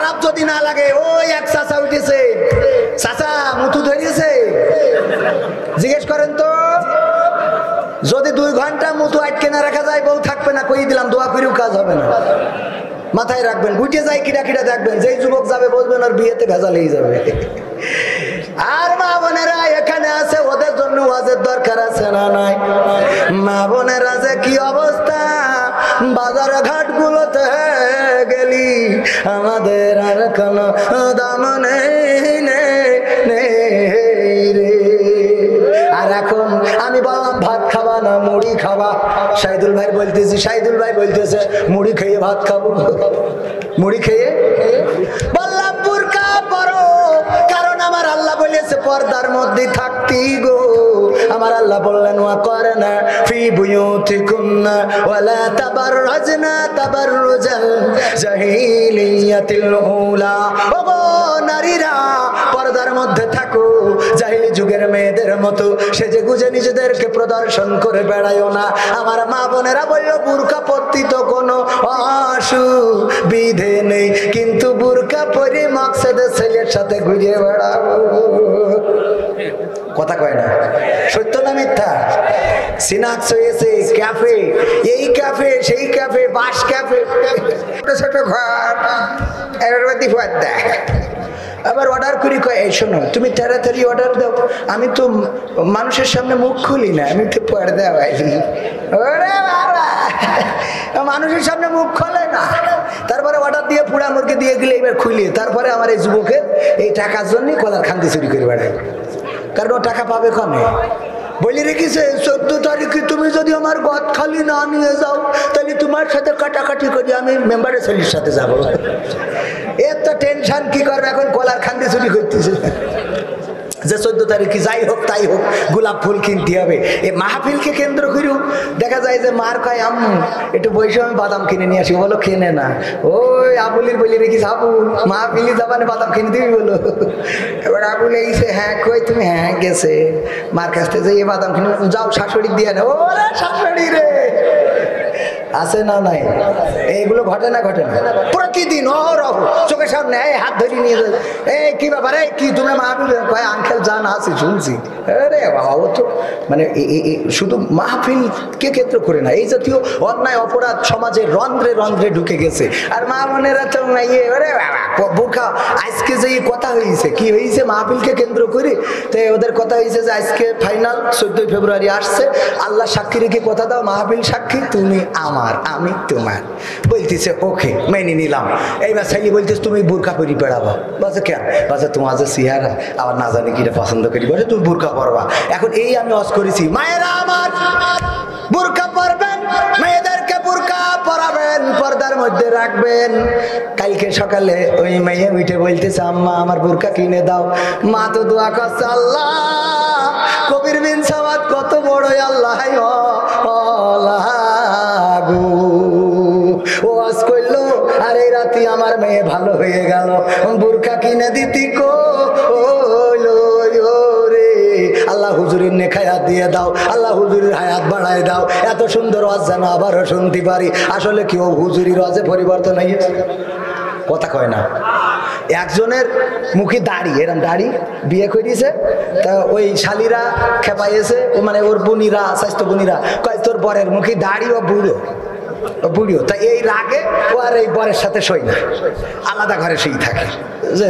খারাপ যদি না লাগে, ওই এক চাচা উঠেছে, চাচা মুতু ধরিয়েছে, জিজ্ঞেস করেন তো। যদি 2 ঘন্টা মুতু আটকে না রাখা যায়, বউ থাকবে না, কই দিলাম, দোয়া করেও কাজ হবে না। মাথায় রাখবেন, গুটে যায় কিটা কিটা দেখবেন, যেই যুবক যাবে বলবেন ওর বিয়েতে ভেজাল হয়ে যাবে। আর মা বোনেরা এখানে আছে, ওদের জন্য ওয়াজের দরকার আছে না নাই? মা বোনেরা যে কি অবস্থা, বাজার ঘাট গুলোতে গেলি আমাদের আর কোনো দাম নেই রে। আর এখন আমি বললাম ভাত খাবা না মুড়ি খাবা, শাহিদুল ভাই বলতেছি, শাহিদুল ভাই বলতেছে মুড়ি খেয়ে ভাত খাবো। মুড়ি খেয়ে বললাম বুরকা পরো, কারণ আমার আল্লাহ বলেছে পর্দার মধ্যে থাকতি গো। আমার আল্লাহ বললেন ওয়া করনা ফি বুয়ুতিকুন্না ওয়ালা তাবাররাজনা তাবাররুজাল জাহিলিয়াতিল উলা। ওগো নারীরা পর্দার মধ্যে থাকো, জাহিলি যুগের মেয়েদের মতো সেজে গুজে নিজেদেরকে প্রদর্শন করে বেড়ায়ও না। আমার মা বোনেরা বলল বুরকা পরতে তো কোনো অসুবিধে নেই, কিন্তু বুরকা পরে মাকসাদে ছেলের সাথে ঘুরে বেড়াবো। কথা কয় না, সত্য না মিথ্যা? সিনাক্স হয়েছে ক্যাফে, এই ক্যাফে সেই ক্যাফে, বাস ক্যাফে, ছোট ঘর, এর মধ্যে দেয়। আবার অর্ডার করি, কয় এই শোনো তুমি তাড়াতাড়ি অর্ডার দাও, আমি তো মানুষের সামনে মুখ খুলি না, আমি তো পর্দা বাইরি। ওরে বাবা, মানুষের সামনে মুখ খোলে না, তারপরে অর্ডার দিয়ে পুরা মুরগি দিয়ে গেলে এবার খুলি, তারপরে আমার এই যুবকের এই টাকার জন্যই কলার খান্তি চুরি করে বেড়ায়, কারণ ও টাকা পাবে কমে। বলে রেখেছে 14 তারিখে তুমি যদি আমার গদ খালি না নিয়ে যাও, তাহলে তোমার সাথে কাটাকাটি করি আমি মেম্বারের ছেলের সাথে যাবো। এত টেনশন কি করবে, এখন কলার খান্দি চুরি করতেছে যে 14 তারিখে যাই হোক তাই হোক গোলাপ ফুল কিনতে হবে। এই মাহফিলকে কেন্দ্র করেও দেখা যায় যে মার কয় আম্মু একটু বসে আমি বাদাম কিনে নিয়ে আসি, বলো কেনে না, ওই আবুলির বলে রেখিস আবুল মাহফিলি যাবানে বাদাম কিনে দিবি বলো। এবার আবুল এইছে, হ্যাঁ কই তুমি, হ্যাঁ গেছে মার কাছ থেকে যে বাদাম কিনে যাও শাশুড়ি দিয়ে না। ওরে শাশুড়ি রে, আছে না নাই? এইগুলো ঘটে না ঘটে না? প্রতিদিন অহরহ চোখের সামনে হাত ধরে নিয়ে যায়, এই কি ব্যাপার, এই কি তোমরা মাহফিল? কয় আঙ্কেল জান আছি শুনছি। আরে বাবা, ও তো মানে শুধু মাহফিলকে কেন্দ্র করে না, এই জাতীয় অন্যায় অপরাধ সমাজের রন্ধ্রে রন্ধ্রে ঢুকে গেছে। আর মা বোনেরা তো ওরে বাবা বোরখা। আজকে যে কথা হয়েছে, কি হয়েছে মাহফিলকে কেন্দ্র করে, তো ওদের কথা হয়েছে যে আজকে ফাইনাল 14 ফেব্রুয়ারি আসছে, আল্লাহ সাক্ষী রেখে কথা দাও, মাহফিল সাক্ষী তুমি আমার আমি তোমার। বলতেছে ওকে মেনে নিলাম। এইবার ছেলে বলতেছে তুমি বোরখা পরি বেড়াবা। বলছে কেন? বলছে তোমার যে চেহারা আবার না জানি কিটা পছন্দ করি, বলে তুমি বোরখা পরবা। এখন এই আমি অস করেছি, মায়েরা আমার বোরখা পরবেন, মেয়েদেরকে বোরখা পরাবেন, পর্দার মধ্যে রাখবেন। কালকে সকালে ওই মেয়ে উঠে বলতেছে আম্মা আমার বোরখা কিনে দাও। মা তো দোয়া করছে, আল্লাহ কবির বিন সামাদ কত বড় আল্লাহ ওয়াজ করলো, আর এই রাতে আমার মেয়ে ভালো হয়ে গেল, বোরখা কিনে দিতি কো রে। আল্লাহ হুজুরের নেক হায়াত দিয়ে দাও, আল্লাহ হুজুরের হায়াত বাড়ায় দাও, এত সুন্দর ওয়াজ যেন আবারও শুনতে পারি। আসলে কেউ হুজুরির ওয়াজে পরিবর্তন হয়েছে, কথা কয় না। একজনের মুখে দাড়ি, এরম দাড়ি বিয়ে করিয়েছে, তা ওই শালিরা খেপাইয়েছে, মানে ওর বোনিরা, স্বাস্থ্য বোনিরা কয় তোর বরের মুখে দাড়ি, ও বুড়িও। তা এই রাগে ও আর এই বরের সাথে সই না, আলাদা ঘরে শুই থাকে, যে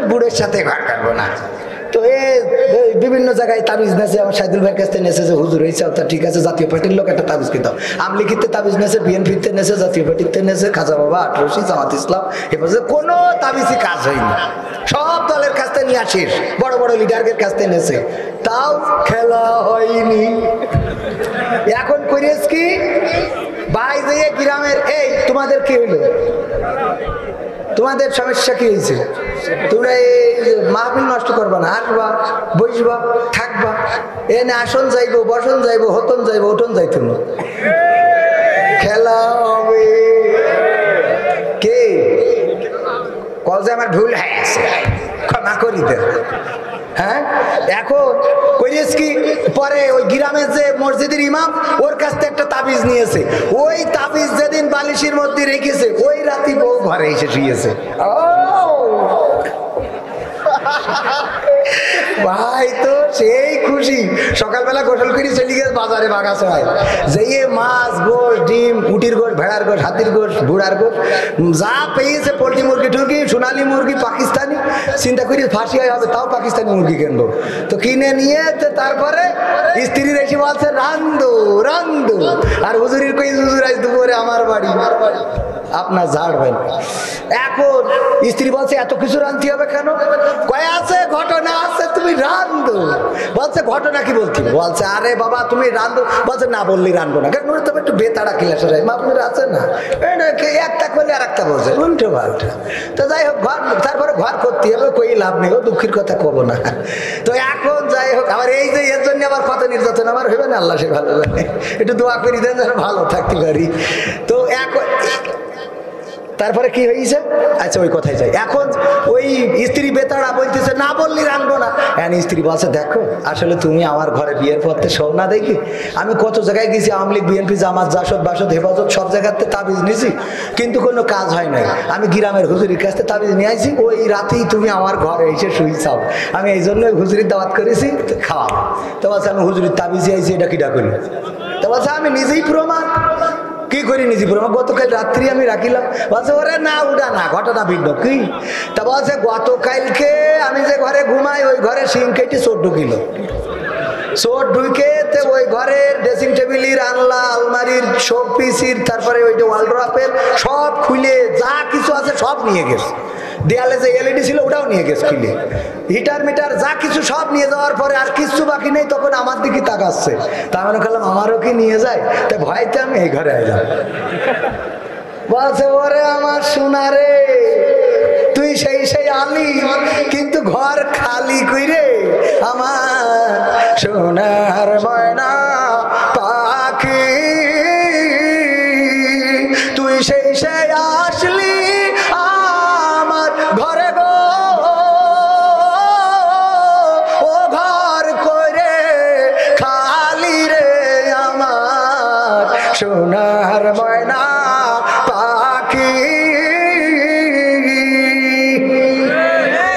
বুড়ের সাথে ঘর কাটবো না। তো বিভিন্ন জায়গায় তাবিজ নেছে, আমার শাহিদুল ভাইয়ের কাছ থেকে নেছে যে হুজুর হয়েছে, তা ঠিক আছে জাতীয় পার্টির লোক একটা তাবিজ কিনতাম, আমলিগিতে তাবিজ নেছে, বিএনপিতে নেছে, জাতীয় পার্টিতে নেছে, খাজা বাবা, আটরশি, জামাত ইসলাম, এবার কোনো তাবিজই কাজ হয়নি। সব দলের কাছ থেকে নিয়ে আসিস, বড় বড় লিডারদের কাছ থেকে নেছে, তাও খেলা হয়নি। এখন করিস কি ভাই, যে গ্রামের এই তোমাদের কি হইলো, তোমাদের সমস্যা কি হয়েছে? তোমরা এই মাহফিল নষ্ট করবা না, আসবা বসবা থাকবা, এনে আসন যাইবো, বসন যাইবো, হতন যাইবো, উঠন যাইতো না, খেলা হবে। কে কল যে আমার ভুল হয়ে আছে, ক্ষমা করি দেন। হ্যাঁ এখন কইরেস কি, পরে ওই গ্রামের যে মসজিদের ইমাম, ওর কাছ থেকে একটা তাবিজ নিয়েছে, ওই তাবিজ যেদিন বালিশের মধ্যে রেখেছে, ওই রাতে বউ ঘরে এসে শুয়েছে। ও ভাই তো সেই খুশি, সকালবেলা গোসল করে চলে গেছে বাজারে বাগাছে ভাই, যেয়ে মাছ গোশ ডিম উটির গোশ ভেড়ার গোশ হাতির গোশ বুড়ার গোশ যা পেয়েছে, পোলট্রি মুরগি টুরগি সোনালি মুরগি পাকিস্তানি, চিন্তা করি ফাঁসি হবে তাও পাকিস্তানি মুরগি কিনবো। তো কিনে নিয়ে তারপরে স্ত্রীর এসে বলছে রান্ধো রান্ধো, আর হুজুরির কই হুজুর আজ দুপুরে আমার বাড়ি আপনার ঝাড়বেন। এখন স্ত্রী বলছে এত কিছু রাঁধতে হবে কেন? কয় আছে ঘটনা আছে, তুমি রান্ধো। বলছে ঘটনা কি বলছি? বলছে আরে বাবা তুমি রান্ধো। বলছে না বললি রান্ধবো না, কেন তবে একটু বেতাড়া কিলাস আপনার আছে না, একটা করলে আর একটা বলছে উল্টো পাল্টা। তো যাই হোক ঘর, তারপরে ঘর করতে হবে, কই লাভ নেই, ও দুঃখের কথা কব না। তো এখন যাই হোক আবার এই যে এর জন্য আবার কত নির্যাতন আমার হবে না, আল্লাহ সে ভালো জানে, একটু দোয়া করি দেন যেন ভালো থাকতে পারি। তো এখন তারপরে কি হয়েছে, আচ্ছা ওই কথাই যাই। এখন ওই স্ত্রী বেতাড়া বলতেছে না বললি রাখবো না। এখন স্ত্রী বলছে দেখো আসলে তুমি আমার ঘরে বিয়ের পড়তে শোও না দেখি, আমি কত জায়গায় গেছি, আওয়ামী লীগ বিএনপি জামাত জাসদ বাসদ হেফাজত সব জায়গাতে তাবিজ নিয়েছি, কিন্তু কোনো কাজ হয় নাই। আমি গ্রামের হুজুরির কাছ থেকে তাবিজ নিয়ে আসি, ওই রাতেই তুমি আমার ঘরে এসে শুই চাও, আমি এই জন্য হুজুরির দাওয়াত করেছি খাওয়া। তো বলছে আমি হুজুরির তাবিজ আইছি, এটা কিটা করি? তো বলছে আমি নিজেই প্রমাণ। কি করি নিজে প্রমাণ? গতকাল রাত্রি আমি রাখিলাম। বলছে ওরে না উঠা না, ঘটনা ভিন্ন কি? তা বলছে গতকালকে আমি যে ঘরে ঘুমাই ওই ঘরে সিং কেটে চোর ঢুকিল, চোর ঢুকে ওই ঘরের ড্রেসিং টেবিলের আনলা আলমারির সব পিসির তারপরে ওইটা ওয়ালড্রপের সব খুলে যা কিছু আছে সব নিয়ে গেছে, দেয়ালে যে এলইডি ছিল ওটাও নিয়ে গেছে খুলে, হিটার মিটার যা কিছু সব নিয়ে যাওয়ার পরে আর কিছু বাকি নেই। তখন আমার দিকে তাকাচ্ছে, তা আমি বললাম আমারও কি নিয়ে যায়? তাই ভয়তে আমি এই ঘরে আইলাম। বলছে ওরে আমার সোনা রে, তুই সেই সেই আলি কিন্তু ঘর খালি কইরে আমার সোনার ময়না পাখি, তুই সেই সেই আসলি আমার ঘরে গো, ও ঘর করে খালি রে আমার সোনার ময়না পাখি।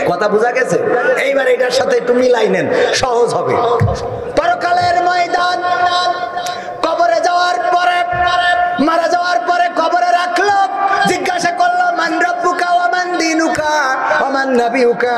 কথা বোঝা গেছে? এইবার এটার সাথে একটু মিলাই নেন, সহজ হবে। পরকালের ময়দান, কবরে যাওয়ার পরে মারা যাওয়ার পরে কবরে রাখলো, জিজ্ঞাসা করলো মান রব্বুকা ওয়া মান দীনুকা ওয়া মান নাবিয়ুকা।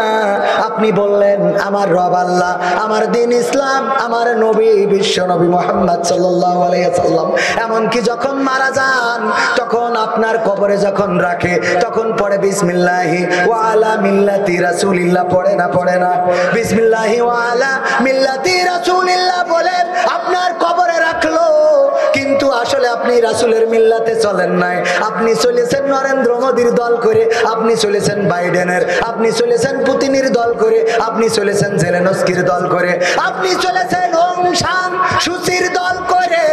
আপনি বললেন আমার রব আল্লাহ, আমার দ্বীন ইসলাম, আমার নবী বিশ্ব নবী মুহাম্মদ সাল্লাল্লাহু আলাইহি ওয়াসাল্লাম। এমনকি যখন মারা যান তখন আপনার কবরে যখন রাখে তখন পড়ে বিসমিল্লাহি ওয়া আলা মিল্লাতি রাসূলিল্লাহ, পড়ে না? পড়ে না? বিসমিল্লাহি ওয়া আলা মিল্লাতি রাসূলিল্লাহ বলে আপনার কবরে রাখলো, কিন্তু আসলে আপনি রাসূলের মিল্লাতে চলেন নাই, আপনি চলেছেন নরেন্দ্র মোদীর দল করে, আপনি চলেছেন বাইডেনের, আপনি চলেছেন পুতিনের দল করে, আপনি চলেছেন জেলেনস্কির দল করে, আপনি চলেছেন ওং সান সুচির দল করে।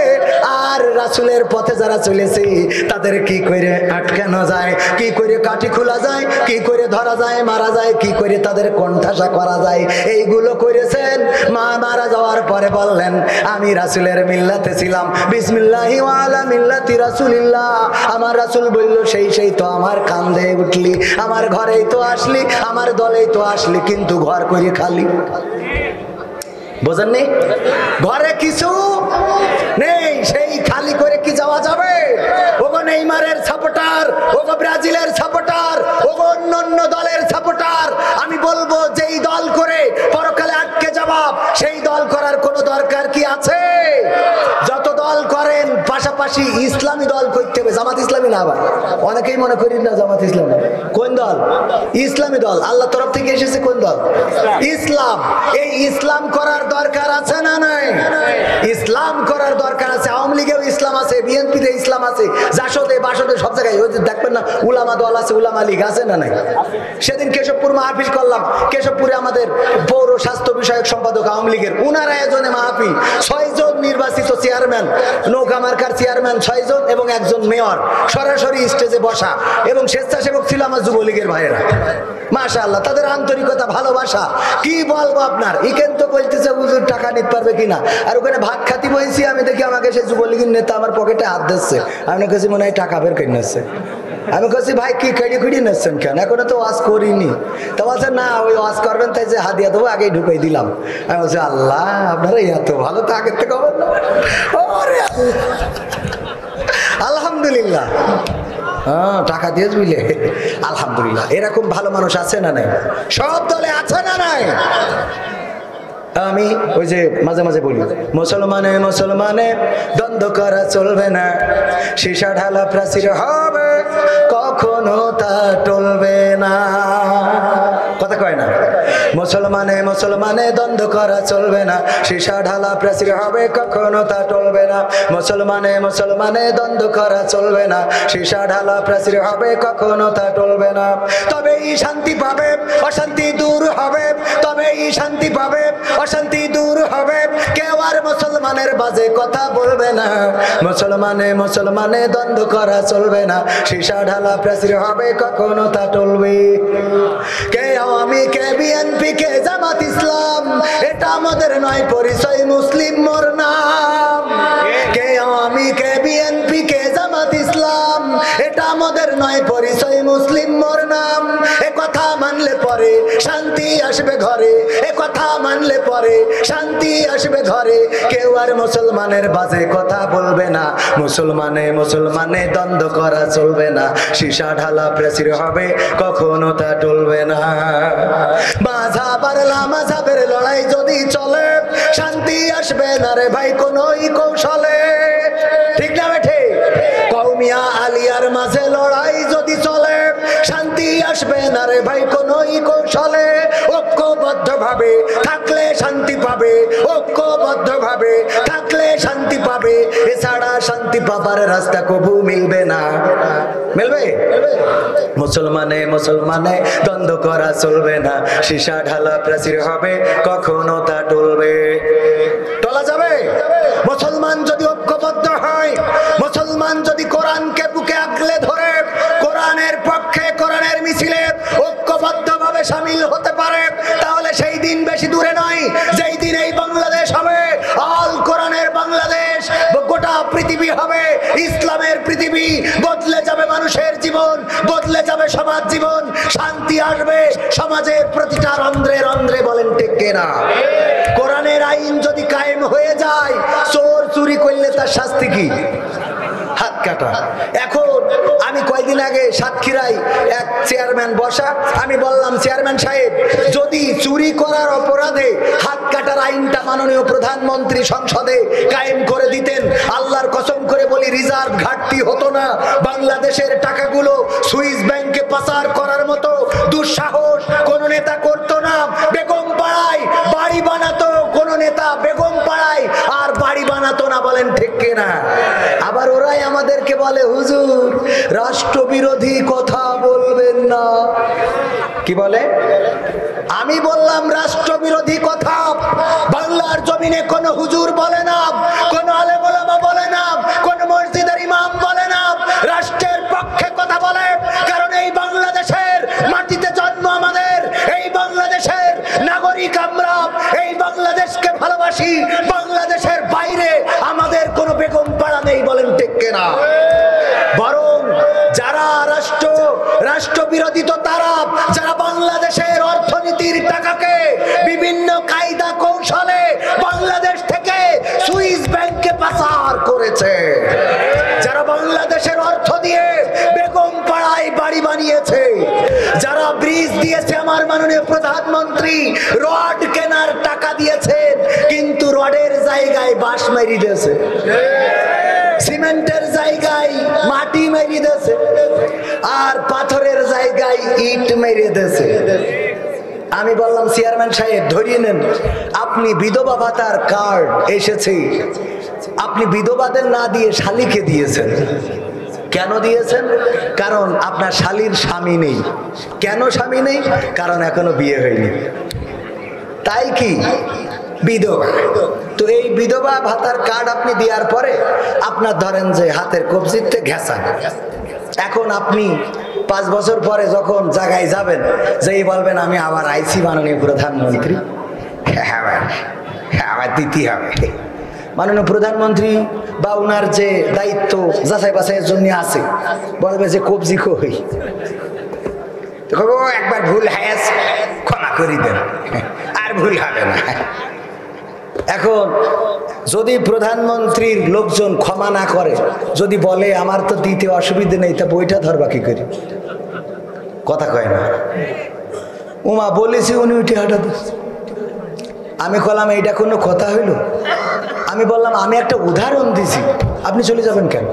আর রাসূলের পথে যারা চলেছে তাদের কি করে আটকানো যায়, কি করে কাঠি খোলা যায়, কি করে ধরা যায় মারা যায়, কি করে তাদের কণ্ঠাসা করা যায়, এইগুলো করেছেন। মারা যাওয়ার পরে বললেন আমি রাসূলের মিল্লাতে ছিলাম, বিসমিল্লাহি ওয়া আলা মিল্লাতি রাসূলিল্লাহ। আমার রাসূল বলল সেই সেই তো আমার কান্দে উঠলি, আমার ঘরেই তো আসলি, আমার দলেই তো আসলি, কিন্তু ঘর করে খালি। বোঝেন নেই? ঘরে কিছু নেই, সেই খালি করে কি যাওয়া যাবে? ওগো নেইমারের সাপোর্টার, ওগো ব্রাজিলের সাপোর্টার, ওগো অন্য দলের সাপোর্টার, আমি বলবো যেই দল করে পরকালে আটকে জবাব, সেই দল করার কোনো দরকার কি আছে? যত দল করেন পাশাপাশি ইসলামী দল করতে হবে। জামাত ইসলামী না, আবার অনেকেই মনে করি না জামাত ইসলামী কোন দল? ইসলামী দল। আল্লাহ তরফ থেকে এসেছে কোন দল? ইসলাম। এই ইসলাম করার দরকার আছে না নাই? ইসলাম করার দরকার আছে। আওয়ামী লীগেও ইসলাম আছে, বিএনপিতে ইসলাম আছে, জাসদে বাসদে সব জায়গায়। ওই যে দেখবেন না উলামা দল আছে, উলামা লীগ আছে না নাই? সেদিন কেশবপুর মাহফিল করলাম, কেশবপুরে আমাদের পৌর স্বাস্থ্য বিষয়ক সম্পাদক আওয়ামী লীগের, উনার আয়োজনে মাহফিল, 6 জন নির্বাচিত চেয়ারম্যান, নৌকা মার্কার চেয়ারম্যান 6 জন এবং একজন মেয়র সরাসরি স্টেজে বসা, এবং স্বেচ্ছাসেবক ছিল আমার যুবলীগের ভাইয়েরা। মাশাআল্লাহ, তাদের আন্তরিকতা ভালোবাসা কি বলবো আপনার। ইকেন তো বলতেছে হুজুর টাকা নিতে পারবে কিনা, আর ওখানে ভাত খাতি বইছি, আমি দেখি আমাকে সেই যুবলীগের নেতা আমার পকেটে হাত দিচ্ছে, আমি কাছে মনে হয় টাকা বের করে নিচ্ছে। আমি বলছি ভাই কি কেড়ে কুড়ি নিচ্ছেন কেন, এখনো তো ওয়াজ করিনি। তো বলছে না ওই ওয়াজ করবেন তাই যে হাদিয়া দেবো আগেই ঢুকাই দিলাম। আমি বলছি আল্লাহ আপনারা এত ভালো তো আগের থেকে হবে না। আলহামদুলিল্লাহ, হ্যাঁ টাকা দিয়ে বুঝলে আলহামদুলিল্লাহ। এরকম ভালো মানুষ আছে না নাই? সব দলে আছে না নাই? আমি ওই যে মাঝে মাঝে বলি মুসলমানে মুসলমানে দ্বন্দ্ব করা চলবে না, সীসা ঢালা প্রাচীর হবে কখনো তা টলবে না। কথা কয় না? মুসলমানে মুসলমানে দ্বন্দ্ব করা চলবে না, সীসা ঢালা প্রাচীর হবে কখনো তা টলবে না। মুসলমানে মুসলমানে দ্বন্দ্ব করা চলবে না, সীসা ঢালা প্রাচীর হবে কখনো তা টলবে না। তবেই শান্তি পাবে অশান্তি দূর হবে, তবেই শান্তি পাবে অশান্তি দূর হবে। কেউ আর মুসলমানের বাজে কথা বলবে না, মুসলমানে মুসলমানে দ্বন্দ্ব করা চলবে না, সীসা ঢালা প্রাচীর হবে কখনো তা টলবে। কে আওয়ামী কে বিএনপি কে জামাত ইসলাম এটা আমাদের নয় পরিচয়, মুসলিম মোর নাম। কে আওয়ামী কে বিএনপি কে জামাত ইসলাম এটা আমাদের নয় পরিচয়, মুসলিম মোর নাম। এ কথা মানলে পরে শান্তি আসবে ঘরে, এ কথা মানলে পরে শান্তি আসবে ঘরে। কেউ আর মুসলমানের বাজে কথা বলবে না, মুসলমানে মুসলমানে দ্বন্দ্ব করা চলবে না, সীসা ঢালা প্রাচীর হবে কখনো তা টলবে না। মাযহাব আর লামাযহাবের লড়াই যদি চলে শান্তি আসবে না রে ভাই কোনই কৌশলে। ঠিক না বেঠে? কওমিয়া আলিয়ার মাঝে লড়াই যদি চলে শান্তি আসবে না রে ভাই কোনই কৌশলে। ঐক্যবদ্ধ ভাবে থাকলে শান্তি পাবে, ঐক্যবদ্ধ ভাবে থাকলে শান্তি পাবে। এছাড়া শান্তি পাবার রাস্তা কবু মিলবে না। মিলবে? মুসলমানে মুসলমানে দ্বন্দ্ব করা চলবে না, সীসা ঢালা প্রাচীর হবে কখনো তা টলবে। টলা যাবে? মুসলমান যদি ঐক্যবদ্ধ হয়, মুসলমান যদি কোরআনকে বুকে আগলে ধরে কোরআনের পক্ষে কোরআনের মিছিলে ঐক্যবদ্ধ ভাবে শামিল হতে পারে, তাহলে সেই দিন বেশি দূরে নয় যেই দিন এই বাংলাদেশ হবে আল কোরআনের বাংলাদেশ, গোটা পৃথিবী হবে ইসলামের পৃথিবী। বদলে যাবে মানুষের জীবন, বদলে যাবে সমাজ জীবন, শান্তি আসবে সমাজের প্রতিটা রন্ধ্রে রন্ধ্রে। বলেন ঠিক কিনা? কোরআনের আইন যদি কায়েম হয়ে যায়, চোর চুরি করলে তার শাস্তি কি? হাত কাটা। এখন আমি কয়েকদিন আগে সাতক্ষীরায় এক চেয়ারম্যান বসা, আমি বললাম চেয়ারম্যান সাহেব যদি চুরি করার অপরাধে হাত কাটার আইনটা মাননীয় প্রধানমন্ত্রী সংসদে কায়েম করে দিতেন, আল্লাহর কসম করে বলি রিজার্ভ ঘাটতি হতো না, বাংলাদেশের টাকাগুলো সুইস ব্যাংকে পাচার করার মতো দুঃসাহস কোন নেতা করতো না। বেগম পাড়ায় বাড়ি বানাতো কোন নেতা, বেগম পাড়ায় আর বাড়ি বানাতো না। বলেন ঠিক কিনা? আবার ওরাই আমাদেরকে বলে হুজুর রাষ্ট্রবিরোধী কথা বলবেন না। কি বলে? আমি বললাম রাষ্ট্রবিরোধী কথা বাংলার জমিনে কোন হুজুর বলে না, কোন আলেম ওলামা বলে না, কোন মসজিদের ইমাম বলে না। রাষ্ট্রের পক্ষে কথা বলে, কারণ এই বাংলাদেশের মাটিতে জন্ম আমাদের, এই বাংলাদেশের নাগরিক আমরা, এই বাংলাদেশকে ভালোবাসি। বাংলাদেশের বাইরে আমাদের কোনো বেগম পাড়া নেই। বলেন ঠিক কিনা? বরং যারা রাষ্ট্রবিরোধী তো তারা যারা বাংলাদেশের অর্থনীতির টাকাকে বিভিন্ন কায়দা কৌশলে বাংলাদেশ থেকে সুইস ব্যাংকে পাচার করেছে, যারা বাংলাদেশের অর্থ দিয়ে বেগম পাড়ায় বাড়ি বানিয়েছে, যারা ব্রিজ দিয়েছে আমার মাননীয় প্রধানমন্ত্রী, রড কেনার টাকা দিয়েছেন কিন্তু রডের জায়গায় বাঁশ মেরে দিয়েছে, সিমেন্টের জায়গায় মাটি মেরে দিয়েছে, আর পাথরের জায়গায় ইট মেরে দিয়েছে। আমি বললাম চেয়ারম্যান সাহেব ধরিয়ে নেন, আপনি বিধবা ভাতার কার্ড এসেছে, আপনি বিধবাদের না দিয়ে শালীকে দিয়েছেন। কেন দিয়েছেন? কারণ আপনার শালীর স্বামী নেই। কেন স্বামী নেই? কারণ এখনো বিয়ে হয়নি। তাই কি বিধবা? তো এই বিধবা ভাতার কার্ড আপনি দেওয়ার পরে আপনার ধরেন যে হাতের কবজিতে ঘেঁষা, এখন আপনি 5 বছর পরে যখন জায়গায় যাবেন, যেই বলবেন আমি আবার আইছি মাননীয় প্রধানমন্ত্রী, হ্যাঁ আবার দিতে হবে, মাননীয় প্রধানমন্ত্রী বা ওনার যে দায়িত্ব যাচাই বাছাইয়ের জন্য আছে, বলবে যে কবজি কই, একবার ভুল হয়েছে ক্ষমা করে দেন, আর ভুল হবে না। এখন যদি প্রধানমন্ত্রীর লোকজন ক্ষমা না করে, যদি বলে আমার তো দিতে অসুবিধে নেই, তা বইটা ধরবা কি করি? কথা কয় না। উমা বলেছি, উনি উঠে হঠাৎ, আমি বললাম এইটা কোনো কথা হইল? আমি বললাম আমি একটা উদাহরণ দিছি, আপনি চলে যাবেন কেন?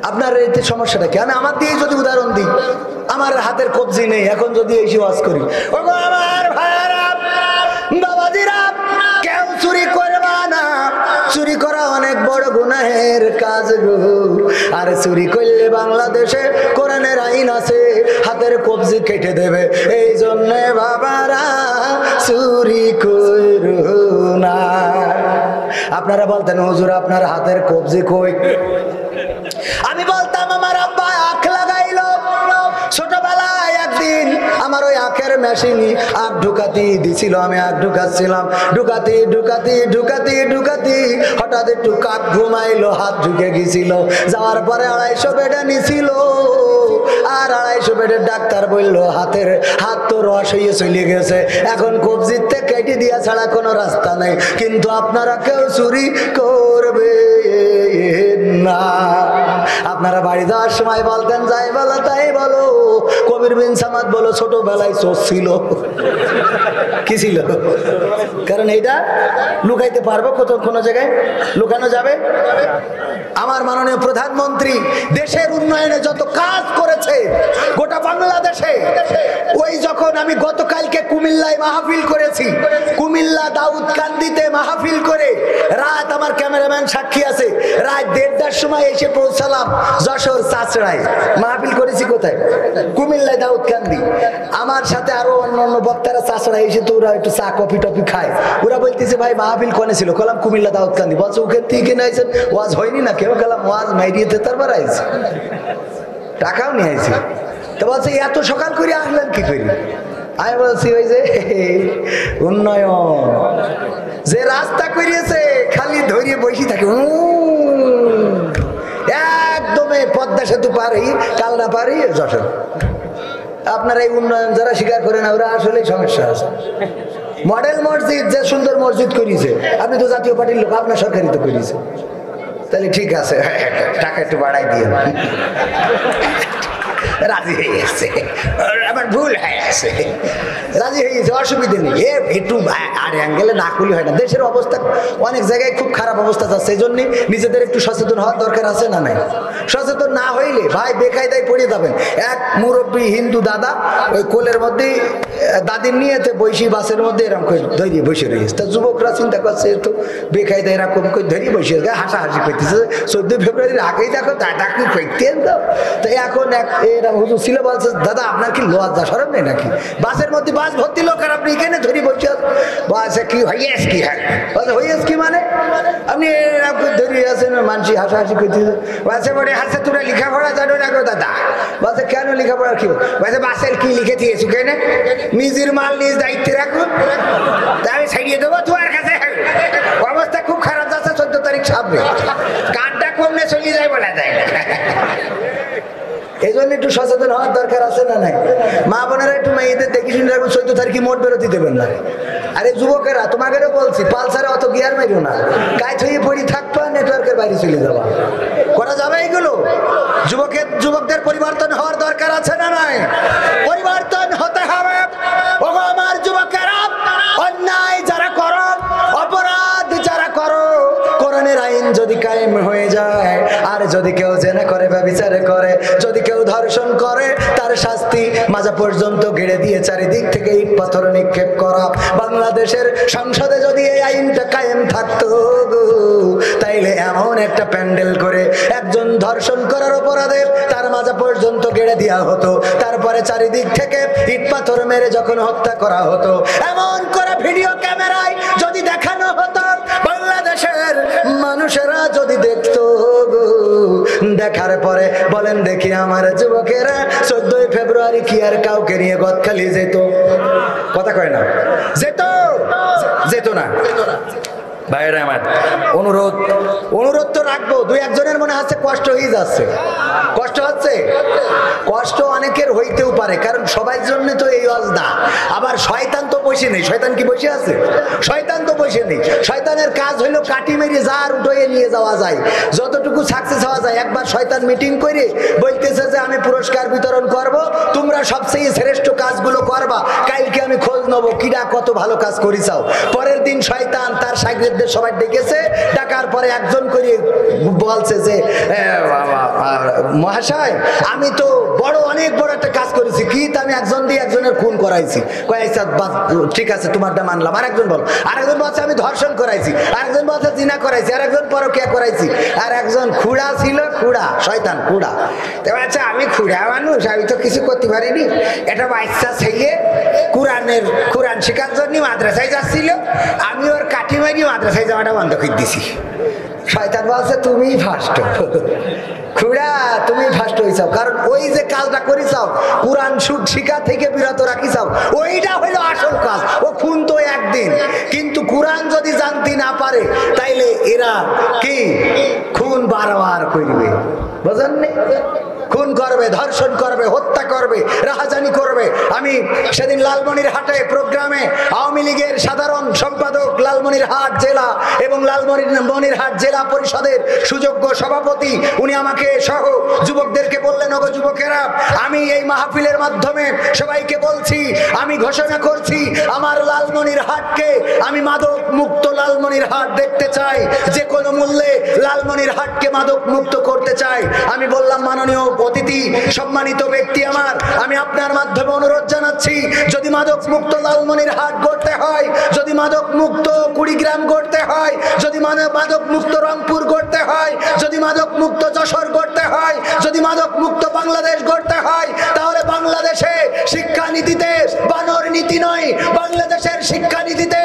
আপনার এতে সমস্যাটা কি? আমি আমার দিয়ে যদি উদাহরণ দিই, আমার হাতের কবজি নেই, এখন যদি এই ওয়াজ করি, ওগো আমার ভাইয়ারা, বাবাজিরা, কেউ চুরি করবা না, চুরি করা অনেক বড় গুনাহের কাজ গো। আর চুরি করলে বাংলাদেশে কোরআনের আইন আছে, হাতের কবজি কেটে দেবে। এই জন্য বাবারা চুরি করো না। আপনারা বলতেন হুজুর আপনার হাতের কবজি কই? আমি বলতাম আমার আব্বা আখ লাগাইলো, ছোটবেলায় একদিন আমার ওই আখের মেশিনই আখ ঢুকাতি দিছিল, আমি আখ ঢুকাচ্ছিলাম, ঢুকাতি ঢুকাতি ঢুকাতি ঢুকাতি হঠাৎ একটু কাক ঘুমাইলো, হাত ঢুকে গেছিল। যাওয়ার পরে 250 বেডে নিছিল, আর 250 বেডের ডাক্তার বললো হাত তো রস হয়ে চলে গেছে, এখন কবজিতে কেটে দিয়া ছাড়া কোনো রাস্তা নেই। কিন্তু আপনারা কেউ চুরি করবে না। আপনারা বাড়ি যাওয়ার সময় বলতেন যাই বলো তাই বলো, কবির বিন সামাদ বলো ছোটবেলায় চোর ছিল। কি ছিল? কারণ এইটা লুকাইতে পারবো, কোনো জায়গায় লুকানো যাবে? আমার মাননীয় প্রধানমন্ত্রী দেশের উন্নয়নে যত কাজ করেছে গোটা বাংলাদেশে, ওই যখন আমি গতকালকে কুমিল্লায় মাহফিল করেছি, কুমিল্লা দাউদকান্দিতে মাহফিল করে রাত, আমার ক্যামেরাম্যান সাক্ষী আছে, রাত 1:30টার সময় এসে পৌঁছালাম যশোর চাচড়ায়। মাহফিল করেছি কোথায়? কুমিল্লায় দাউদকান্দি। আমার সাথে আরো অন্য বক্তারা চাচড়ায় এসে তো ওরা একটু চা কফি টফি খায়। ওরা বলতেছে ভাই মাহফিল কোনে ছিল? কলাম কুমিল্লা দাউদকান্দি। বলছে ওখান থেকে কিনে আইছেন, ওয়াজ হয়নি না? কেউ গেলাম ওয়াজ মাইরিয়েতে তারপর আইছে, টাকাও নিয়ে আইছি। তো বলছে এত সকাল করে আসলেন কি করি? আমি বলছি ওই যে উন্নয়ন যে রাস্তা করিয়েছে খালি ধরিয়ে বসে থাকে, একদমে পদ্মা সেতু পারি, কালনা পারি, যশোর। আপনারা এই উন্নয়ন যারা স্বীকার করে না, ওরা আসলে সমস্যা আছে। মডেল মসজিদ যে সুন্দর মসজিদ করিয়েছে, আপনি তো জাতীয় পার্টির লোক, আপনার সরকারি তো করিয়েছে, তাহলে ঠিক আছে, টাকা একটু বাড়াই দিয়ে রাজি হয়ে গেছে, আমার ভুল হয়ে গেছে, রাজি হয়ে গেছে, অসুবিধে নেই। একটু আর অ্যাঙ্গেলে না খুলি হয় না। দেশের অবস্থা অনেক জায়গায় খুব খারাপ অবস্থা যাচ্ছে, সেই জন্যই নিজেদের একটু সচেতন হওয়ার দরকার আছে না? নাই সচেতন না হইলে ভাই বেকায়দায় পড়ে যাবেন। এক মুরব্বী হিন্দু দাদা ওই কোলের মধ্যে দাদির নিয়ে বৈশি বাসের মধ্যে এরকম করে ধরিয়ে বসে রয়েছে। তা যুবকরা চিন্তা করছে তো বেকায়দা এরকম করে ধরিয়ে বসে হাসাহাসি করতেছে। 14 ফেব্রুয়ারির আগেই দেখো দাদা কি করতেন তো। তো এখন এরা হুজুর ছিল বলছে দাদা আপনার কি লজ্জা শরম নেই নাকি? বাসের মধ্যে বাস ভর্তি লোক আর আপনি এখানে ধরি বসে বলছে কি হইয়াস কি? হ্যাঁ বলছে হইয়াস কি মানে? আপনি ধরিয়ে আছেন, মানসি হাসাহাসি করতেছে। বলছে বলে হাসে তোরা লেখাপড়া জানো না গো দাদা? বলছে কেন লেখাপড়া কি? বলছে বাসের কি লিখে দিয়েছো কেন? নিজের মাল নিজ দায়িত্বে রাখুন, আমি ছাড়িয়ে দেবো তোমার কাছে। অবস্থা খুব খারাপ যাচ্ছে 14 তারিখ সামনে, কাঠটা কমলে চলে যায় বলা যায় না। এই জন্য একটু সচেতন হওয়ার দরকার আছে না? নাই মা বোনেরা একটু মেয়েদের দেখি শুনে রাখবেন, 14 তারিখে মোট বেরোতে দেবেন না। আরে যুবকেরা তোমাকেও বলছি, পালসারে অত গিয়ার মারিও না, কাজ হয়ে পড়ি থাকবা, নেটওয়ার্কের বাইরে চলে যাবা। করা যাবে এগুলো? যুবকদের পরিবর্তন হওয়ার দরকার আছে না? নাই পরিবর্তন হতে হবে। ওগো আমার যুবকেরা, অন্যায় যারা করো, অপরাধ যারা করো, কোরআনের আইন যদি কায়েম হয়ে যায়, আর যদি কেউ জেনা করে বা বিচার করে, যদি কেউ ধর্ষণ করে, তার শাস্তি মাজা পর্যন্ত ঘিরে দিয়ে চারিদিক থেকে ইট পাথর নিক্ষেপ করা। বাংলাদেশের সংসদে যদি এই আইনটা কায়েম থাকতো, তাইলে এমন একটা প্যান্ডেল করে একজন ধর্ষণ করার অপরাধে তার মাজা পর্যন্ত ঘিরে দেওয়া হতো, তারপরে চারিদিক থেকে ইট পাথর মেরে যখন হত্যা করা হতো, এমন করে ভিডিও ক্যামেরায় যদি দেখানো হতো, বাংলাদেশের মানুষেরা যদি দেখতো, দেখার পরে বলেন দেখি আমার যুবকেরা 14 ফেব্রুয়ারি কি আর কাউকে নিয়ে গদখালি যেত? কথা কয় না? যেত না? ভাইরা আমার, অনুরোধ অনুরোধ তো রাখবো। দুই একজনের মনে হচ্ছে কষ্ট হয়ে যাচ্ছে, কষ্ট হচ্ছে, কষ্ট অনেকের হইতেও পারে, কারণ সবার জন্য তো এই ওয়াজ না। আবার শয়তান তো বসে নেই, শয়তান কি বসে আছে? শয়তান তো বসে নেই। শয়তানের কাজ হইলো কাটি মেরে যার উঠে নিয়ে যাওয়া যায়, যতটুকু সাকসেস হওয়া যায়। একবার শয়তান মিটিং করে বলতেছে যে আমি পুরস্কার বিতরণ করব, তোমরা সবচেয়ে শ্রেষ্ঠ কাজগুলো করবা, কালকে আমি খোঁজ নেবো কিরা কত ভালো কাজ করিছাও। পরের দিন শয়তান তার শাগিরদের সবাই ডেকেছে, ডাকার পরে একজন করে বলছে যে মহাশয় আমি তো বড় অনেক বড় একটা কাজ করেছি। কি? আমি একজন দিয়ে একজনের খুন করাইছি। ঠিক আছে তোমারটা মানলাম। আরেকজন বল, আরেকজন বলছে আমি ধর্ষণ করাইছি, আরেকজন বলছে জিনা করাইছি, আরেকজন পরকিয়া করাইছি, আর একজন খুড়া ছিল, খুড়া শয়তান খুড়া। তো আচ্ছা আমি খুড়া মানুষ, আমি তো কিছু করতে পারিনি। এটা বাচ্চা ছেলে কোরআন শেখার জন্য মাদ্রাসায় যাচ্ছিল, আমি ওর কাঠি মারি মাদ্রাসায় যাওয়াটা বন্ধ করে দিছি। শয়তান বলছে তুমি ফার্স্ট, খুড়া তুমি ফার্স্ট হইছাও, কারণ ওই যে কাজটা করিছাও কোরআন শিক্ষা থেকে বিরত রাখিছাও, ওইটা হইলো আসল কাজ। ও খুন তো একদিন, কিন্তু কোরআন যদি জানতে না পারে তাইলে এরা কি খুন বারবার করবে, বুঝলেন? খুন করবে, ধর্ষণ করবে, হত্যা করবে, রাহাজানি করবে। আমি সেদিন লালমনিরহাটে প্রোগ্রামে আওয়ামী লীগের সাধারণ সম্পাদক লালমনিরহাট জেলা এবং লালমনিরহাট জেলা পরিষদের সুযোগ্য সভাপতি উনি আমাকে সহ যুবকদেরকে বললেন, ওগো যুবকেরা, আমি এই মাহফিলের মাধ্যমে সবাইকে বলছি, আমি ঘোষণা করছি আমার লালমনিরহাটকে আমি মাদক মুক্ত লালমনিরহাট দেখতে চাই, যে কোনো মূল্যে লালমনিরহাটকে মাদক মুক্ত করতে চাই। আমি বললাম, মাননীয় অতিথি, সম্মানিত ব্যক্তি আমার, আমি আপনার মাধ্যমে অনুরোধ জানাচ্ছি, যদি মাদক মুক্ত লালমনিরহাট গড়তে হয়, যদি মাদক মুক্ত কুড়িগ্রাম গড়তে হয়, যদি মাদক মুক্ত রংপুর গড়তে হয়, যদি মাদক মুক্ত যশোর গড়তে হয়, যদি মাদক মুক্ত বাংলাদেশ গড়তে হয়, তাহলে বাংলাদেশে শিক্ষানীতিতে বানর নীতি নয়, বাংলাদেশের শিক্ষানীতিতে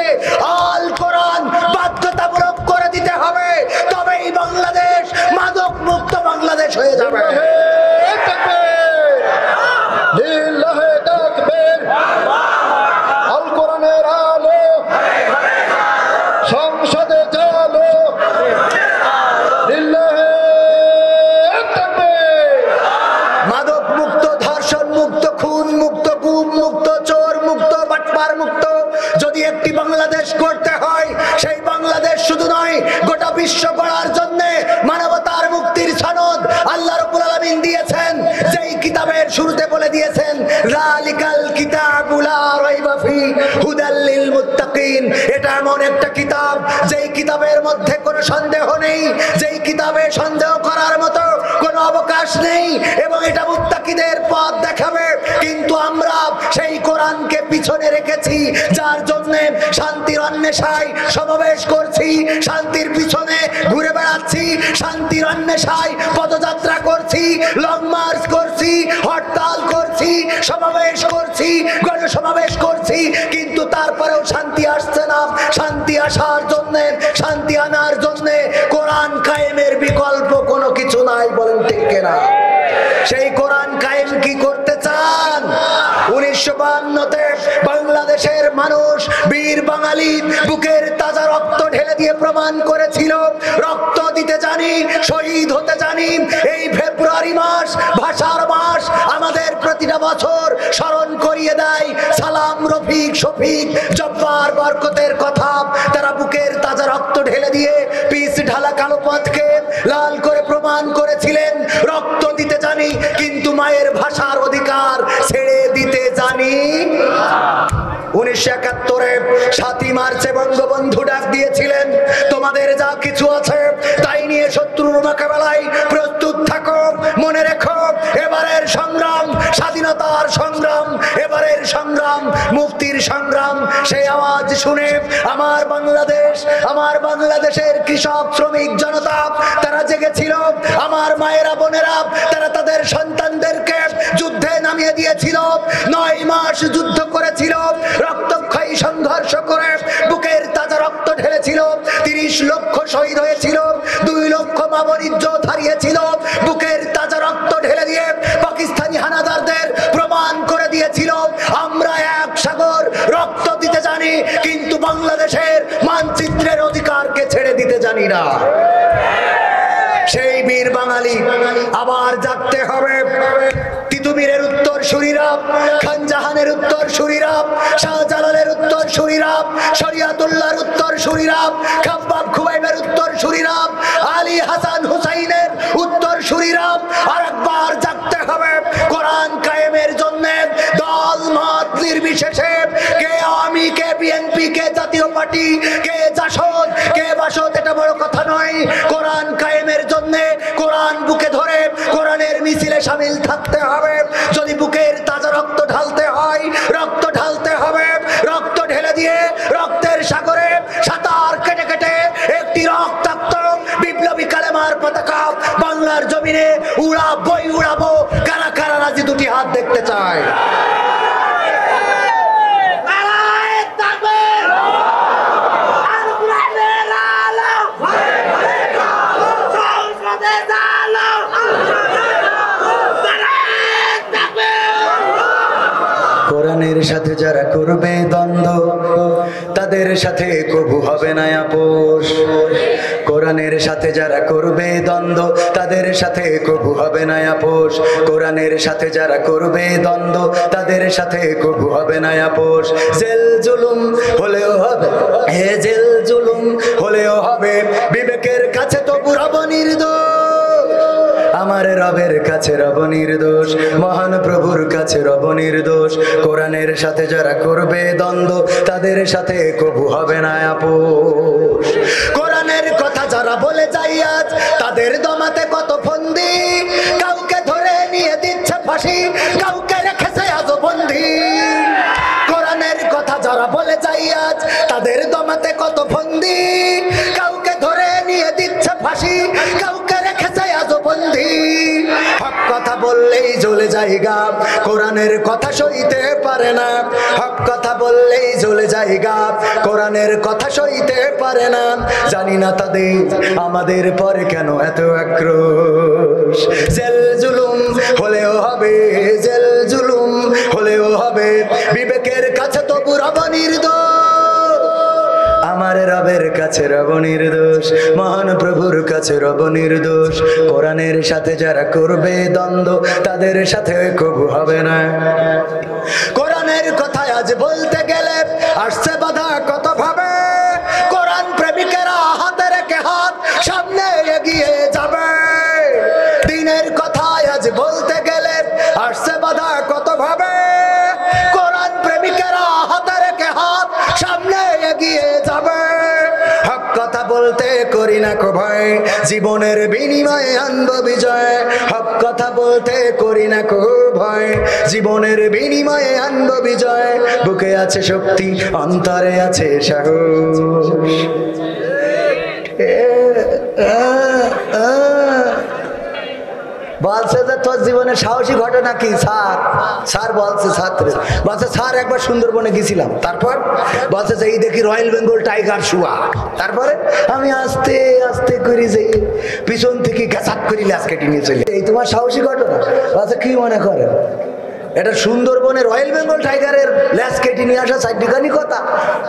আল কোরআন বাধ্যতামূলক করে দিতে হবে, তবেই বাংলাদেশ মাদক মুক্ত বাংলাদেশ হয়ে যাবে। আল কোরআনের আলো সংসদে চালো, মাদক মুক্ত, ধর্ষণ মুক্ত, খুন মুক্ত, গুম মুক্ত, চোর মুক্ত, বাটপার মুক্ত যদি একটি বাংলাদেশ করতে হয়, সেই বাংলাদেশ শুধু নয় গোটা বিশ্ব গড়ার জন্য মানবতার মুক্তির সনদ আল্লাহ রাব্বুল আলামিন দিয়েছেন, যেই কিতাবের শুরুতে বলে দিয়েছেন যালিকাল কিতাবু লা রাইবা ফি হুদাল লিল মুত্তাকিন। এটা এমন একটা কিতাব যেই কিতাবের মধ্যে কোনো সন্দেহ নেই, যেই কিতাবে সন্দেহ করার মতো কোনো অবকাশ নেই, এবং এটা মুত্তাকিদের পথ দেখাবে। কিন্তু আমরা সেই কোরআনকে পিছনে রেখেছি, যার জন্য শান্তির অন্বেষায় সমাবেশ করছি, শান্তির পিছনে ঘুরে বেড়াচ্ছি, শান্তির অন্বেষায় পদযাত্রা করছি, লং মার্চ করছি, হরতাল করছি, সমাবেশ করছি, গণসমাবেশ করছি, কিন্তু তারপরেও শান্তি আসছে না। শান্তি আসার জন্য, শান্তি আনার জন্য কোরআন কায়েমের বিকল্প কোনো কিছু নাই, বলেন ঠিক কিনা? সেই কোরআন কায়েম কি করতে চান? 1952-তে বাংলাদেশের মানুষ, বীর বাঙালি বুকের তাজা রক্ত ঢেলে দিয়ে প্রমাণ করেছিল, রক্ত দিতে জানি, শহীদ হতে জানি। এই ফেব্রুয়ারি মাস, ভাষার মাস, আমাদের প্রতিটা বছর স্মরণ করিয়ে দেয় সালাম, রফিক, শফিক, জব্বার, বরকতের কথা। তারা বুকের তাজা রক্ত ঢেলে দিয়ে পিচ ঢালা কালো পথকে লাল করে প্রমাণ করেছিলেন, রক্ত দিতে জানি কিন্তু মায়ের ভাষার অধিকার ছেড়ে দিতে জানি। 1971-এ 7ই মার্চে বঙ্গবন্ধু ডাক দিয়েছিলেন, তোমাদের যা কিছু আছে তাই নিয়ে শত্রুর মোকাবেলায় প্রস্তুত থাকো। মনে রেখো, এবারের সংগ্রাম স্বাধীনতার সংগ্রাম, এবারের সংগ্রাম মুক্তির সংগ্রাম। সেই আওয়াজ শুনে আমার বাংলাদেশ, আমার বাংলাদেশের কৃষক, শ্রমিক জনতা তারা জেগেছিল। আমার মায়েরা, বোনেরা তারা তাদের সন্তানদেরকে যুদ্ধে নামিয়ে দিয়েছিল। 9 মাস যুদ্ধ করেছিল, রক্তক্ষয়ী সংঘর্ষ করে বুকের তাজা রক্ত ঢেলেছিল। 30 লক্ষ শহীদ হয়েছিল, 2 লক্ষ মা-বোন ইজ্জত হারিয়েছিল। বুকের তাজা রক্ত ঢেলে দিয়ে পাকিস্তানি হানাদারদের প্রমাণ করে দিয়েছিল আমরা এক সাগর, রক্ত দিতে জানি কিন্তু বাংলাদেশের মানচিত্রের অধিকার জানি না। সেই বীর বাঙালি আবার জাগতে হবে। তিতুমিরের উত্তর সুরিরা, খানজাহানের উত্তর সুরিরা, শাহজালালের উত্তর সুরিরা, শরিয়াতুল্লাহর উত্তর সুরিরা, খাব্বাব খুবাইবের উত্তর সুরিরা, আলী হাসান হুসাইনের উত্তর সুরিরা আরেকবার জাগতে হবে কোরআন কায়েমের জন্য। দল মত নির্বিশেষে, কে আওয়ামী, কে বিএনপি, কে জাতীয় পার্টি, কে জাসদ, কে বাসদ, এটা বড় কথা নয়। কোরআন কায়েমের জন্য কোরআন বুকে ধরে কোরআনের মিছিলে শামিল থাকতে হবে। যদি বুকের তাজা রক্ত ঢালতে হয়, রক্ত ঢালতে হবে। রক্ত ঢেলে দিয়ে রক্তের সাগরে সাঁতার কেটে কেটে একটি রক্তাক্ত বিপ্লবী কালেমার পতাকা বাংলার জমিনে উড়াবই উড়াবো। কারা কারা রাজি? দুটি হাত দেখতে চায়। কোরআনের সাথে যারা করবে দ্বন্দ্ব, তাদের সাথে কবু হবে না আপোষ। কোরআনের সাথে যারা করবে দ্বন্দ্ব, তাদের সাথে কবু হবে না আপোষ। কোরআনের সাথে যারা করবে দ্বন্দ্ব, তাদের সাথে কবু হবে না আপোষ। জেল জুলুম হলেও হবে, হে জেল জুলুম হলেও হবে, বিবেকের কাছে তবু রব নির্দোষ। আমার রবের কাছে রব নির্দোষ, মহান প্রভুর কাছে রব নির্দোষ। কোরআনের সাথে যারা করবে দ্বন্দ্ব, তাদের সাথে কবু হবে না আপোষ। কোরআনের কথা যারা বলে যায় আজ, তাদের দমাতে কত ফন্দি। কাউকে ধরে নিয়ে দিচ্ছে ফাঁসি, কাউকে রেখেছে আজ বন্দি। কোরআনের কথা যারা বলে যায় আজ, তাদের দমাতে কত ফন্দি। কাউকে ধরে নিয়ে দিচ্ছে ফাঁসি, কাউকে রেখেছে আজ বন্দি। হক কথা বললেই জ্বলে যায় গা, কোরআনের কথা সইতে পারে না। হক কথা বললেই জ্বলে যায় গা, কোরআনের কথা সইতে পারে না। জানি না তাদের আমাদের পরে কেন এত আক্রোশ। জেল জুলুম হলেও হবে, জেল জুলুম হলেও হবে, বিবেকের কাছে তবু রব নির্দোষ। আমার রবের কাছে রব নির্দোষ, মহান প্রভুর কাছে রব নির্দোষ। কোরআনের সাথে যারা করবে দ্বন্দ্ব, তাদের সাথে কবু হবে না। কোরআনের কথা আজ বলতে গেলে আসছে বাধা কত ভাবে। কোরআন প্রেমিকেরা হাতে রেখে হাত সামনে এগিয়ে যাবে। দিনের কথা আজ বলতে গেলে আসছে বাধা কত ভাবে। কোরআন প্রেমিকেরা হাতে রেখে হাত সামনে এগিয়ে যাবে। হক কথা বলতে করি না কো ভয়, জীবনের বিনিময়ে আনব বিজয়। হক কথা বলতে করি না কো ভয়, জীবনের বিনিময়ে আনব বিজয়। বুকে আছে শক্তি, অন্তরে আছে সাহস। বলছে যে তোর জীবনে সাহসী ঘটনা কি? স্যার স্যার বলছে, ছাত্র বলছে স্যার একবার সুন্দরবনে গেছিলাম। তারপর বলছে যে এই দেখি রয়্যাল বেঙ্গল টাইগার শুয়া। তারপরে আমি আস্তে আস্তে করে যাই, পিছন থেকে গাছাত করি ল্যাস কেটে নিয়ে চলে। এই তোমার সাহসী ঘটনা? বলছে কি মনে করেন এটা সুন্দরবনে রয়্যাল বেঙ্গল টাইগারের ল্যাস কেটে নিয়ে আসা চারটিখানি কথা?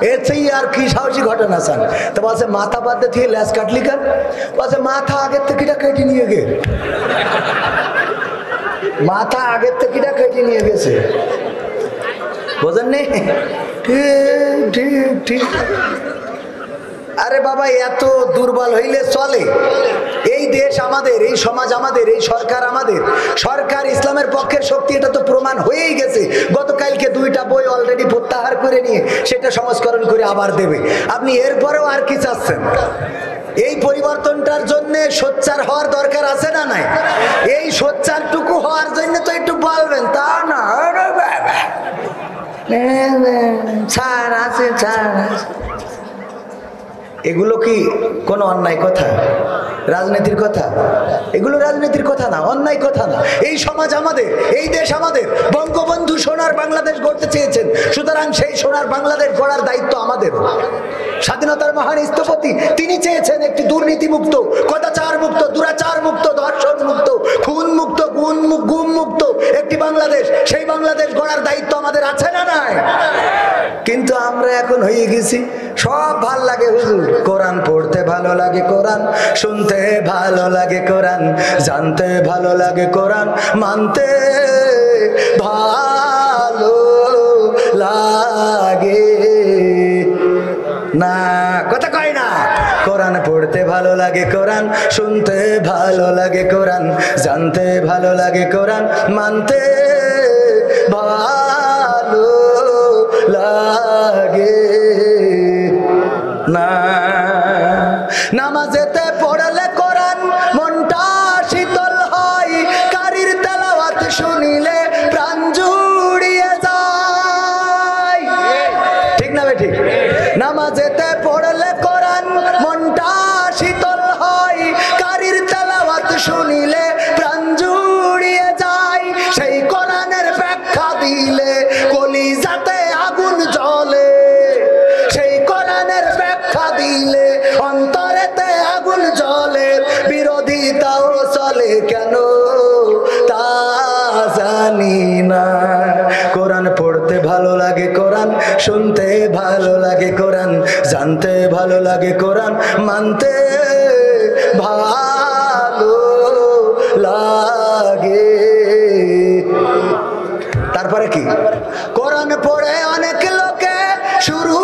এর চেয়ে আর কি সাহসী ঘটনা চান? তো বলছে মাথা বাদে থেকে ল্যাস কাটলি কেন? বলছে মাথা আগের থেকে কেটে নিয়ে গে, মাথা আগের থেকে কেটে নিয়ে গেছে। বোঝেন নি? ঠিক ঠিক ঠিক। আরে বাবা এত দুর্বল হইলে চলে? এই দেশ আমাদের, এই সমাজ আমাদের, এই সরকার আমাদের। সরকার ইসলামের পক্ষের শক্তি, এটা তো প্রমাণ হয়েই গেছে। গতকালকে 2টা বই অলরেডি প্রত্যাহার করে নিয়ে সেটা সংস্করণ করে আবার দেবে। আপনি এরপরেও আর কি চাচ্ছেন? এই পরিবর্তনটার জন্য সোচ্চার হওয়ার দরকার আছে না নাই? এই সোচ্চারটুকু হওয়ার জন্য তো একটু বলবেন, তা না ছাড় আছে, ছাড় আছে। এগুলো কি কোনো অন্যায় কথা? রাজনীতির কথা? এগুলো রাজনীতির কথা না, অন্যায় কথা না। এই সমাজ আমাদের, এই দেশ আমাদের। বঙ্গবন্ধু সোনার বাংলাদেশ গড়তে চেয়েছেন, সুতরাং সেই সোনার বাংলাদেশ গড়ার দায়িত্ব আমাদের। স্বাধীনতার মহান স্থপতি তিনি চেয়েছেন একটি দুর্নীতি মুক্ত, কদাচার মুক্ত, দুরাচার মুক্ত, ধর্ষণ মুক্ত, খুন মুক্ত, গুম মুক্ত একটি বাংলাদেশ। সেই বাংলাদেশ গড়ার দায়িত্ব আমাদের আছে না নাই? কিন্তু কিন্তু আমরা এখন হয়ে গেছি সব ভাল লাগে হুজুর, কোরআন পড়তে ভালো লাগে, কোরআন শুনতে ভালো লাগে, কোরআন জানতে ভালো লাগে, কোরআন মানতে ভালো লাগে না, কথা কয় না। কোরআন পড়তে ভালো লাগে, কোরআন শুনতে ভালো লাগে, কোরআন জানতে ভালো লাগে, কোরআন মানতে ভালো লাগে না। নামাজেতে পড়লে কোরআন মনটা শীতল হয়, কারির তেলাওয়াত শুনিলে প্রাণ জুড়িয়ে যায়, ঠিক না বেঠিক? নামাজেতে পড়লে কোরআন মনটা শীতল হয়, কারির তেলাওয়াত শুনিলে প্রাণ জুড়িয়ে যায়, সেই কোরআনের ব্যাখ্যা দিলে কলিজাতে আগুন জ্বলে, সেই কোরআনের ব্যাখ্যা দিলে অন্তরেতে আগুন জ্বলে, বিরোধিতাও চলে কেন তা জানি না। কোরআন পড়তে ভালো লাগে, কোরআন শুনতে ভালো লাগে, কোরআন জানতে ভালো লাগে, কোরআন মানতে ভালো লাগে। তারপরে কি? কোরআন পড়ে অনেক লোকে শুরু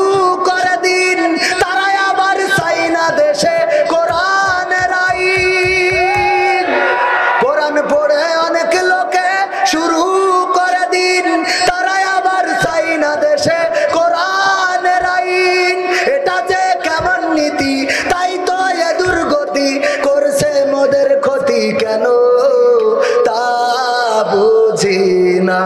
করে দিন, তারাই আবার চাই না দেশে কোরআনের আইন। কোরআন পড়ে অনেক লোকে শুরু করে দিন, তারাই আবার চাই না দেশে কোরআনের আইন। এটা যে কেমন নীতি, তাই তো এ দুর্গতি করছে মোদের ক্ষতি, কেন তা বুঝি না।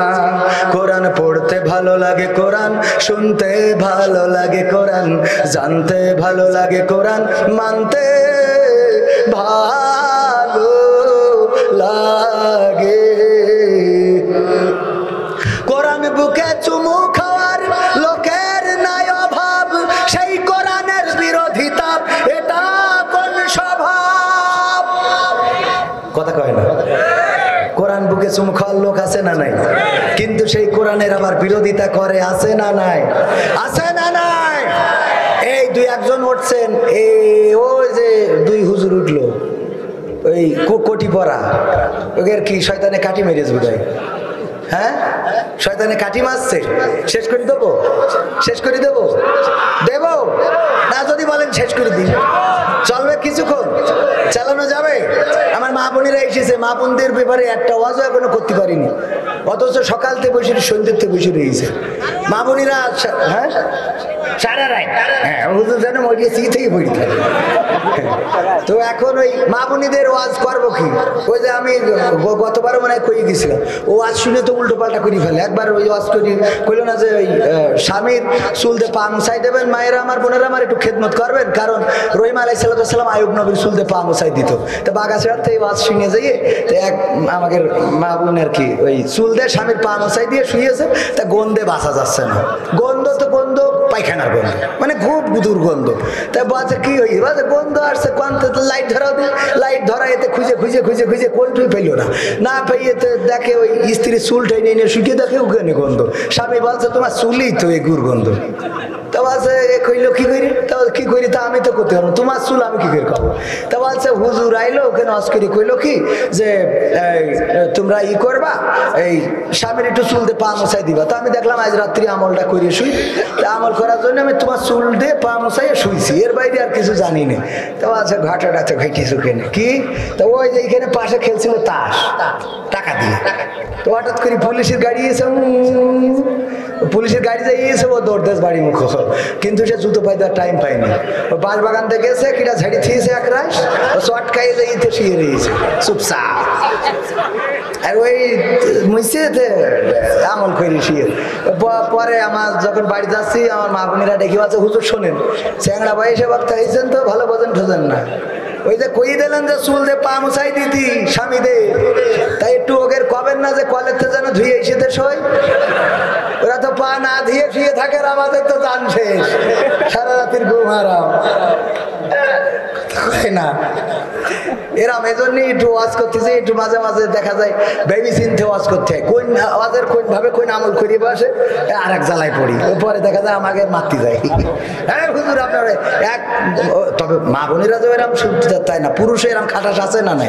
কোরআন পড়তে ভালো লাগে, কোরআন শুনতে ভালো লাগে, কোরআন জানতে ভালো লাগে, কোরআন মানতে ভালো লাগে। কোরআন বুকে চুমু খাওয়ার লোকের নাই অভাব, সেই কোরআনের বিরোধিতা এটা কোন স্বভাব? কথা কয় না? কোরআন বুকে চুমু খাওয়ার লোক আছে না নাই? কিন্তু সেই কোরআনের আবার বিরোধিতা করে, আছে না নাই? আছে না নাই? এই দুই একজন উঠছেন, ওই যে দুই হুজুর উঠলো, ওই কোটি পরা, ওদের কি শয়তানে কাটি মেরেছে বোধহয়, হ্যাঁ শয়তানে কাটি মারছে, শেষ করে দেবো, শেষ করে দেবো, দেব না? যদি বলেন শেষ করে দিন, চলবে কিছুক্ষণ, চালানো যাবে। আমার মা বোনেরা এসেছে, মা বোনদের ব্যাপারে একটা ওয়াজও এখনো করতে পারিনি, অথচ সকাল থেকে বসে সন্ধ্যের থেকে বসে রয়েছে মা বোনেরা। হ্যাঁ সারা রাত, হ্যাঁ হুজুর যেন ওইটা সি থেকে বই থাকে। তো এখন ওই মা বোনীদের ওয়াজ করবো কি? ওই যে আমি গতবারও মনে হয় কই গেছিলাম, ও ওয়াজ শুনে তো উল্টো পাল্টা করে ফেলে। একবার ওই ওয়াজ করি কইল না যে ওই স্বামীর চুলতে পা মুছাই দেবেন, মায়েরা আমার বোনেরা আমার একটু খেদমত করবেন, কারণ রহিম আলাইসাল্লাম আয়ুব নবীর চুলতে পা মুছাই দিত। তো বাগাছড়ার থেকে ওয়াজ শুনে যাইয়ে তো এক আমাদের মা বোন আর কি ওই চুল দিয়ে স্বামীর পা মুছাই দিয়ে শুয়েছে, তা গন্ধে বাঁচা যাচ্ছে না। গন্ধ তো গন্ধ, পায়খানার গন্ধ, মানে খুব দুর্গন্ধ। তা বাজে কি হই, বাজে গন্ধ আসছে, লাইট ধরাও দিন, লাইট ধরা এতে খুঁজে খুঁজে খুঁজে খুঁজে কোনটুই পেল না, না পেয়েতে দেখে ওই স্ত্রীর চুলটাই নিয়ে নিয়ে শুকিয়ে দেখে ওখানে গন্ধ। স্বামী বলছে তোমার চুলই তো এই গুড়গন্ধ। তা বলছে কইল কি করি, তা কি করি, তা আমি তো করতে পারবো, তোমার চুল আমি কি করে খাবো? তা বলছে হুজুর আইলো ওখানে অস্করি কইলো কি যে তোমরা ই করবা, এই স্বামীর একটু চুল দিয়ে পা মশাই দিবা। তো আমি দেখলাম আজ রাত্রি আমলটা করে শুই, তা আমল করার জন্য আমি তোমার চুল দিয়ে পা মশাই শুইছি, এর বাইরে আর কিছু জানি না। তো আছে ঘাটাটাতে ঘাইটিস ওখানে কি, তো ওই যে এখানে পাশে খেলছিল তাস, টাকা দিয়ে। তো হঠাৎ করে পুলিশের গাড়ি এসে, পুলিশের গাড়ি যাইয়েছে, ও দৌড়দেশ বাড়ি মুখ, কিন্তু সে জুতো পাই দেওয়ার টাইম পায়নি। ও বাঁশ বাগান থেকে এসে কিনা ঝাড়ি থিয়েছে এক রাস, ও চটকাই যাইতে শুয়ে রয়েছে চুপচাপ। আর ওই মুইছে আমল করে শুয়ে। পরে আমার যখন বাড়ি যাচ্ছি, আমার মা বোনেরা ডেকে বলছে হুজুর শোনেন, চ্যাংড়া বয়সে বক্তা হয়েছেন তো ভালো বোঝেন ঠোঝেন না। ওই যে কই দিলেন যে চুল দিয়ে পা মুছাই দিতি স্বামীদের, তাই একটু ওদের কবেন না যে কলের যেন ধুয়ে এসে সই। ওরা তো পা না ধুয়ে শুয়ে থাকে, আর আমাদের তো জান শেষ, সারা রাতের ঘুম হারাম। হয় না এরম এজন্যই একটু ওয়াজ করতেছে, একটু মাঝে মাঝে দেখা যায় বেবি চিনতে ওয়াজ করতে হয়, কোন ওয়াজের কোন ভাবে কোন আমল করিয়ে বসে আর এক জ্বালায় পড়ি, পরে দেখা যায় আমাকে মারতে যায়। হ্যাঁ হুজুর আপনার এক, তবে মা বোনেরা তো এরম শুনতে তাই না, পুরুষে এরম খাটাস আছে না নাই?